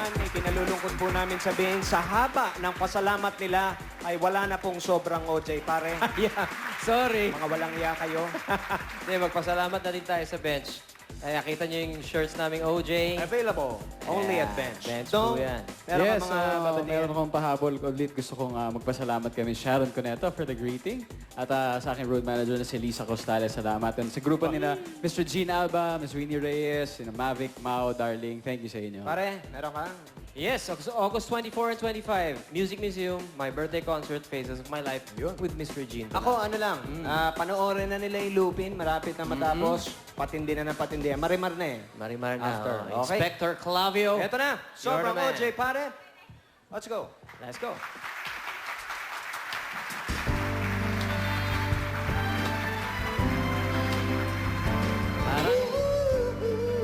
kaibigan, ikinalulungkot po namin sabihin sa haba ng pasalamat nila ay wala na pong sobrang OJ, pare. Yeah, sorry. Mga walang iya kayo. Hindi, magpasalamat na din tayo sa bench. Kaya kita nyo yung shirts naming OJ. Available only at Yeah, bench. bench So, po yan. meron Yes, ka mga babadiyan. meron akong pahabol ulit. Gusto kong magpasalamat kami Sharon Cuneta for the greeting. At sa aking road manager na si Lisa Costales, salamat. And sa grupo nila, Mr. Gene Alba, Ms. Winnie Reyes, Mavic, Mao, Darling, thank you sa inyo. Pare, meron ka? Yes, August 24 and 25, Music Museum, my birthday concert, Phases of My Life, with Mr. Gene. Ako, ano lang, panoorin na nila yung Lupin, malapit na matapos, patindi na ng patindi. Marimar na eh. Marimar na. After, oh. okay. Inspector Clavio. Eto na, sobrang You're the man. OJ, pare. Let's go. Let's go.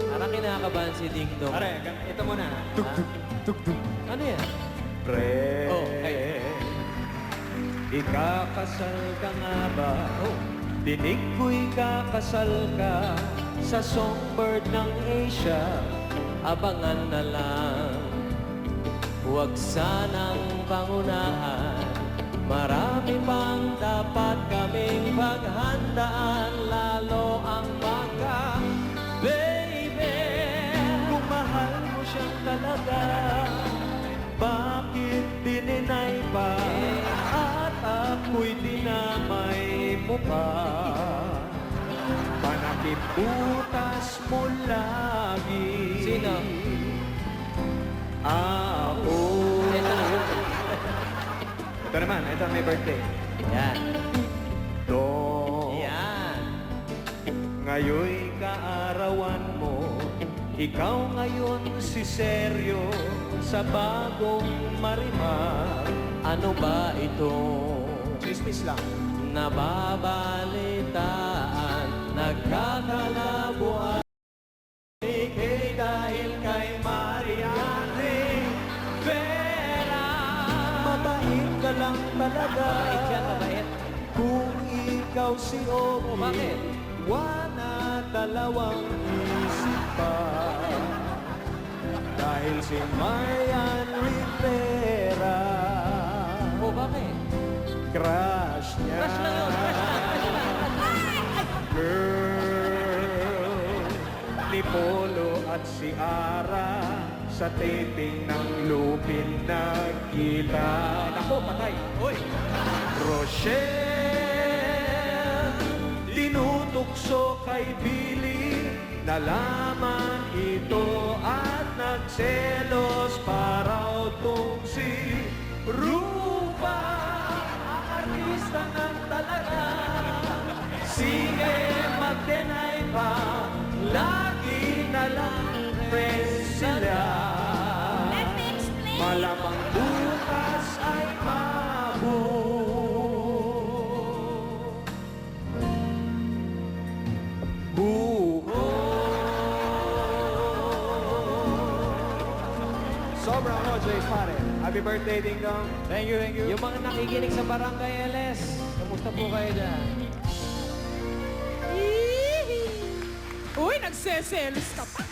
Parang kinakabahan si Ding Dong. Pare, ito muna. Ano yan? Pre, Oh, hey. ikakasal ka nga ba? Oh. Dinig ko'y kakasal ka sa songbird ng Asia. Abangan na lang, huwag sanang pangunahan. Marami pang dapat kaming paghandaan, lalo ang mga baby. Kung mahal mo siyang talaga, bakit dininay pa? At ako'y dinamay mo pa. Panakiputas mo lagi. Sino? Ako. Ito na. Ito naman, ito ang may birthday. Yan. Dong. Yan. Ngayon'y kaarawan mo, ikaw ngayon si Seryo sa bagong Marimar. Ano ba ito? Chismis lang. Nababalitaan, nagkakalabuan. Ikay dahil kay Mariane Vera. Mabait ka lang talaga. Mabait yan, mabait. Kung ikaw si Ogie, bakit? wala dalawang isip pa. Dahil si Marian Rivera, O bakit? crush niya. Crush lang yun, crush lang, crush lang. Girl, ni Polo at si Ara sa taping ng Lupin nagkita. Nako, patay. Uy! Rochelle, tinutukso kay Billy, nalaman ito at nagselos para utong si Rufa. Ang artista ng talaga. Sige, mag-deny pa, lagi na lang friends sila. Malamang bukas ay Sobrang OJ, pare. Happy birthday, Ding Dong. Thank you, thank you. Yung mga nakikinig sa Barangay LS, kamusta po kayo dyan? Uy, nagseselos ka pa.